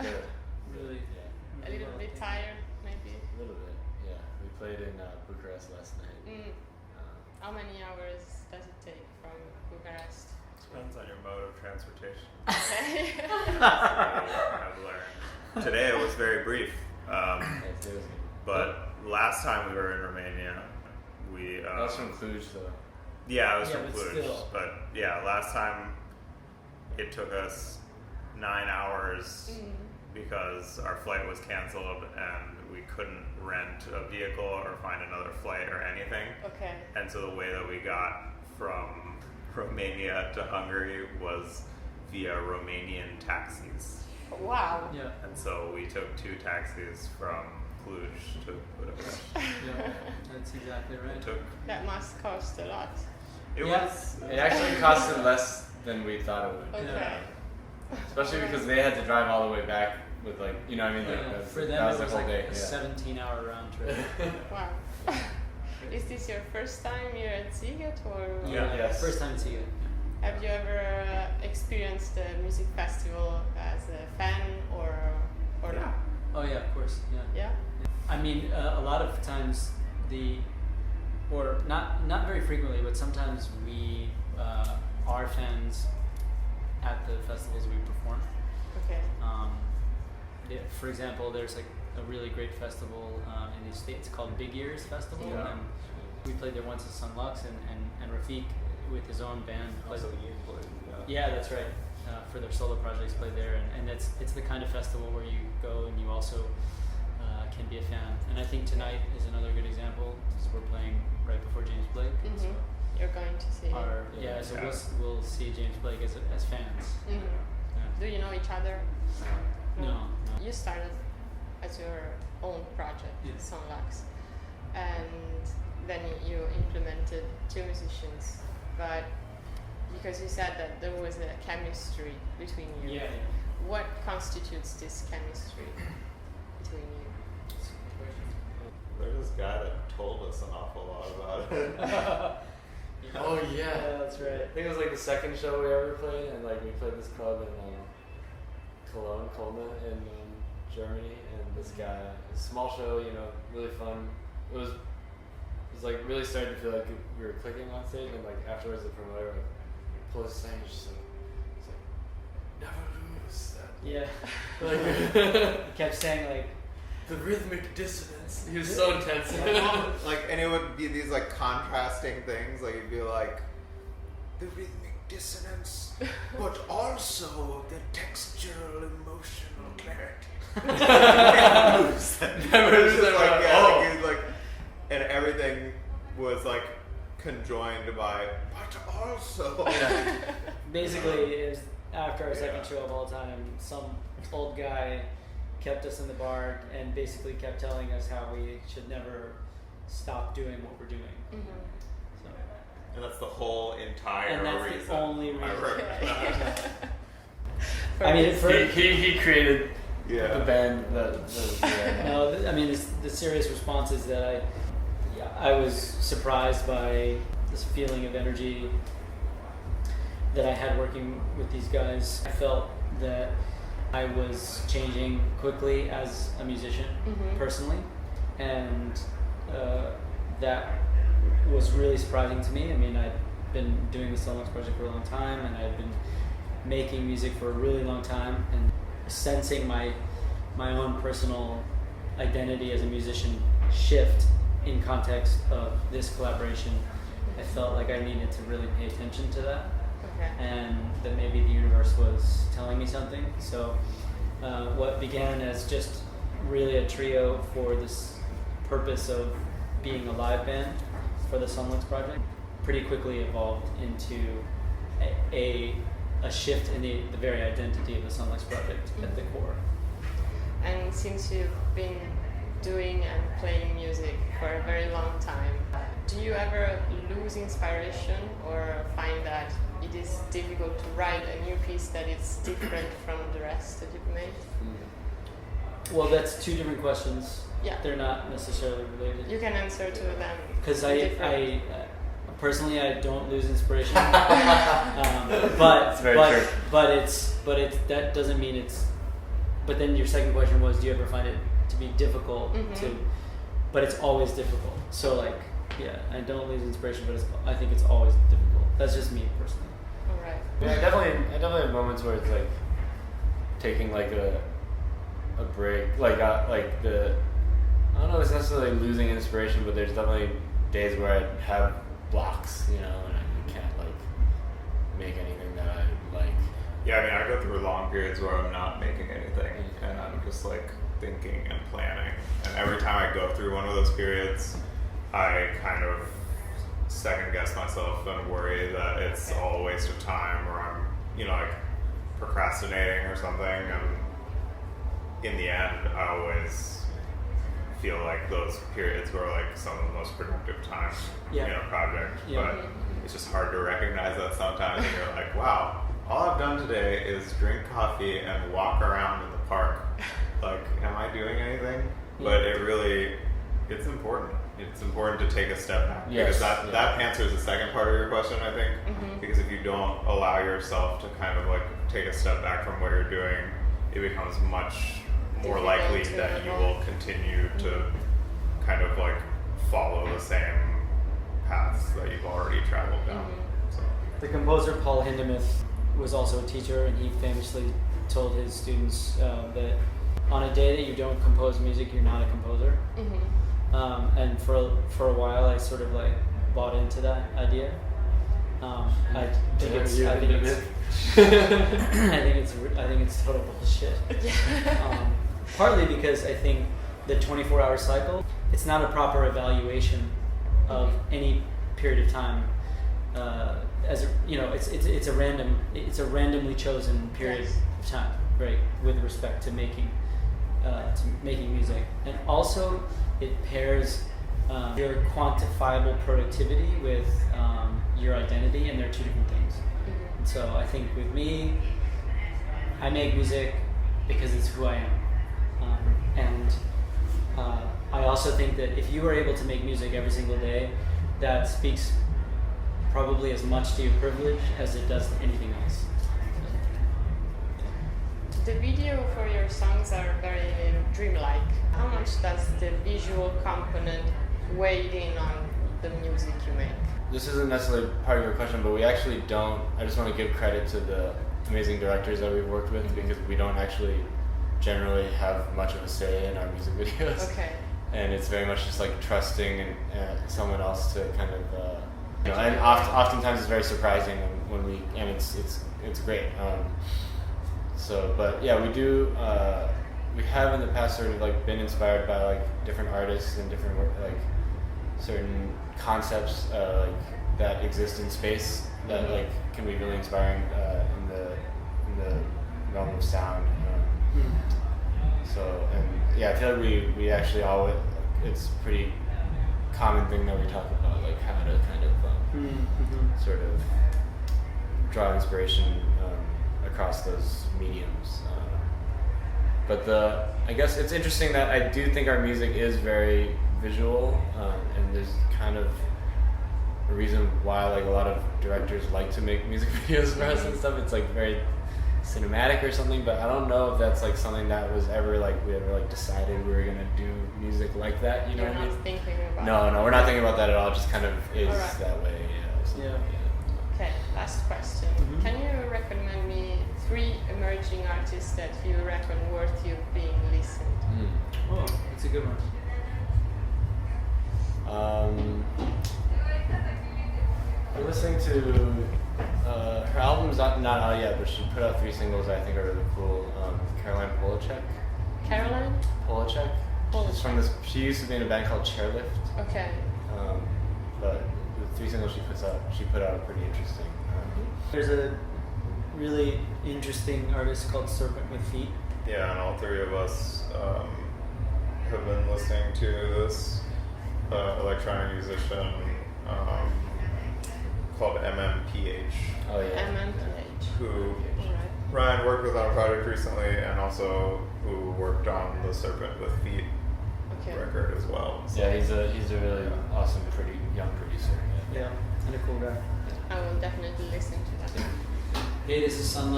Really? Yeah. A little bit tired, maybe. A little bit, yeah. We played in Bucarest last night. How many hours does it take from Bucharest? Depends on your mode of transportation. Okay. I've learned. Today it was very brief. But last time we were in Romania, we... that was from Cluj, though. Yeah, it was from but Cluj. still. But yeah, last time it took us 9 hours because our flight was canceled and we couldn't rent a vehicle or find another flight or anything. Okay. And so the way that we got from Romania to Hungary was via Romanian taxis. Wow. Yeah. And so we took 2 taxis from Cluj to Budapest. Yeah, that's exactly right. It took... That must cost a lot. It Yeah. was... It actually costed less than we thought it would. Okay. Yeah. Especially because they had to drive all the way back with, like, you know what I mean? Yeah, Like, for that them was it the was whole like day. a Yeah. 17-hour round trip. Wow. Is this your first time here at Sziget, or Yeah. Yes. First time to see it. have you ever experienced the music festival as a fan or not? Oh yeah, of course. Yeah. Yeah. I mean, a lot of times or not very frequently, but sometimes we are fans at the festivals we perform. Okay. For example, there's like a really great festival in the States called Big Ears Festival, Yeah. and we played there once with Son Lux, and Rafik with his own band played. Also, you played, Yeah, that's right. For their solo projects, played there, and it's the kind of festival where you go and you also can be a fan. And I think tonight is another good example because we're playing right before James Blake. So You're going to see. so Yeah. we'll see James Blake as fans. Yeah. Do you know each other? No. You started as your own project, Yeah. Son Lux, and then you implemented 2 musicians, but because you said that there was a chemistry between you. Yeah. What constitutes this chemistry between you? There's this guy that told us an awful lot about it. Oh, yeah. That's right. I think it was like the second show we ever played, and like we played this club in Cologne in Germany, and this guy, a small show, you know, really fun. It was like really starting to feel like we were clicking on stage, and like afterwards the promoter like pulled his thing and just like, it's like, never lose that. Yeah. Like He kept saying like, the rhythmic dissonance. He was so intense. Like, and it would be these like contrasting things. Like, it'd be like the rhythmic dissonance, but also the textural, emotional clarity. Never lose that. Never It was lose just that. like, yeah, Oh. like, it was like, and everything was like conjoined by, but also. basically, it was after our second show of all time, some old guy kept us in the bar and basically kept telling us how we should never stop doing what we're doing. So, And that's the whole entire and that's reason. the only reason. I wrote that. I mean, for, he created Yeah. the band. no, I mean, the serious response is that I was surprised by this feeling of energy that I had working with these guys. I felt that I was changing quickly as a musician personally, and that was really surprising to me. I mean, I'd been doing the Son Lux project for a long time, and I'd been making music for a really long time, and sensing my own personal identity as a musician shift in context of this collaboration. I felt like I needed to really pay attention to that. Okay. And that maybe the universe was telling me something. So what began as just really a trio for this purpose of being a live band for the Son Lux project pretty quickly evolved into a shift in the very identity of the Son Lux project at the core. And since you've been doing and playing music for a very long time, do you ever lose inspiration or find that it is difficult to write a new piece that is different from the rest that you've made? Well, that's 2 different questions. Yeah. They're not necessarily related. You can answer to them. Because different. Personally, I don't lose inspiration. But It's very true. but that doesn't mean it's but then your second question was, do you ever find it to be difficult to? But it's always difficult. So like, yeah, I don't lose inspiration, but I think it's always difficult. That's just me personally. All right. Yeah, I definitely have moments where it's like taking like a break, like the, I don't know if it's necessarily losing inspiration, but there's definitely days where I have blocks, you know, and I can't like make anything that I like. Yeah, I mean, I go through long periods where I'm not making anything, and I'm just like thinking and planning. And every time I go through one of those periods, I kind of second guess myself and worry that it's all a waste of time, or I'm, you know, like procrastinating or something. And in the end, I always feel like those periods were like some of the most productive times in a project. But it's just hard to recognize that sometimes. And you're like, wow, all I've done today is drink coffee and walk around in the park. Like, am I doing anything? But it's important. It's important to take a step back, because that answers the second part of your question, I think. Because if you don't allow yourself to kind of like take a step back from what you're doing, it becomes much more likely that you will continue to kind of like follow the same paths that you've already traveled down. So. The composer Paul Hindemith was also a teacher, and he famously told his students that on a day that you don't compose music, you're not a composer. And for a while, I sort of like bought into that idea. I think it's total bullshit. Partly because I think the 24-hour cycle, it's not a proper evaluation of any period of time. As a, you know, it's a randomly chosen period of time, right? With respect to making music, and also it pairs your quantifiable productivity with your identity, and they're two different things. And so I think with me, I make music because it's who I am. I also think that if you are able to make music every single day, that speaks probably as much to your privilege as it does to anything else. The video for your songs are very dreamlike. How much does the visual component weigh in on the music you make? This isn't necessarily part of your question, but we actually don't. I just want to give credit to the amazing directors that we've worked with, because we don't actually generally have much of a say in our music videos. Okay. And it's very much just like trusting someone else to kind of, you know, and oftentimes it's very surprising when we, and it's great. So, but yeah, we do. We have in the past sort of like been inspired by like different artists and different like certain concepts like that exist in space that like can be really inspiring in the realm of sound. So, and yeah, I feel like we actually always, it's a pretty common thing that we talk about, like how to kind of sort of draw inspiration across those mediums. But I guess it's interesting that I do think our music is very visual, and there's kind of a reason why like a lot of directors like to make music videos for us and stuff. It's like very cinematic or something, but I don't know if that's like something that was ever like we ever like decided we were gonna do music like that. You know what I mean? You're not thinking about it. No, we're not thinking about that at all. It just kind of is that way. Yeah. Okay, last question. Can you recommend me 3 emerging artists that you reckon worth you being listened? Oh, that's a good one. We're listening to her album's not out yet, but she put out 3 singles that I think are really cool. Caroline Polachek. Caroline? Polachek. She's from this. She used to be in a band called Chairlift. Okay. But the 3 singles she put out are pretty interesting. There's a really interesting artist called Serpent with Feet. Yeah, and all 3 of us have been listening to this electronic musician called MMPH. Oh yeah. MMPH. Who Ryan worked with on a project recently, and also who worked on the Serpent with Feet record as well. So. Yeah, he's a really awesome, pretty young producer. Yeah, and a cool guy. I will definitely listen to that. Hey, this is Son Lux.